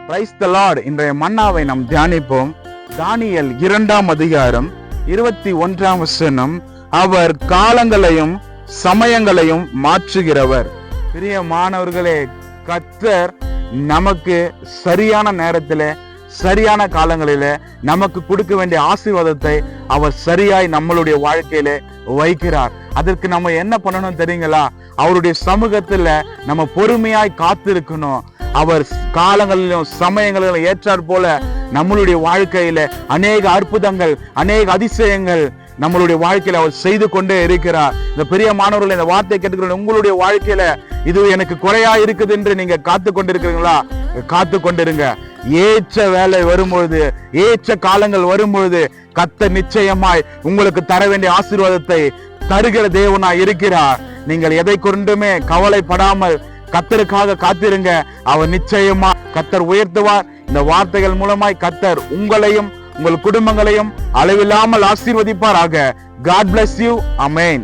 Praise the Lord. இன்றைய மன்னாவை நாம் தியானிப்போம். தானியேல் 2ஆம் அதிகாரம் 21ஆம் வசனம். அவர் காலங்களையும் சமயங்களையும் மாற்றுகிறவர். பிரியமானவர்களே, கர்த்தர் நமக்கு சரியான நேரத்திலே சரியான காலங்களிலே நமக்கு கொடுக்க வேண்டிய ஆசீர்வாதத்தை அவர் சரியாய் நம்மளுடைய வாழ்க்கையில வைக்கிறார். அதற்கு நம்ம என்ன பண்ணணும் தெரியுங்களா? அவருடைய சமூகத்துல நம்ம பொறுமையாய் காத்திருக்கணும். அவர் காலங்களிலும் சமயங்களிலும் ஏற்றாற் போல நம்மளுடைய வாழ்க்கையில அநேக அற்புதங்கள், அநேக அதிசயங்கள் நம்மளுடைய வாழ்க்கையில அவர் செய்து கொண்டே இருக்கிறார். இந்த பெரிய மாணவர்கள் இந்த வார்த்தை கேட்டுக்கிற உங்களுடைய வாழ்க்கையில இது எனக்கு குறையா இருக்குது என்று நீங்க காத்து கொண்டிருக்கிறீங்களா? காத்து கொண்டிருங்க. ஏற்ற வேலை வரும்பொழுது, ஏற்ற காலங்கள் வரும்பொழுது கர்த்தர் நிச்சயமாய் உங்களுக்கு தர வேண்டிய ஆசீர்வாதத்தை தருகிற தேவனாய் இருக்கிறார். நீங்கள் எதை கொண்டுமே கவலைப்படாமல் கர்த்தருக்காக காத்திருங்க. அவர் நிச்சயமா கர்த்தர் உயர்த்துவார். இந்த வார்த்தைகள் மூலமாய் கர்த்தர் உங்களையும் உங்கள் குடும்பங்களையும் அளவில்லாமல் ஆசீர்வதிப்பாராக. God bless you. Amen.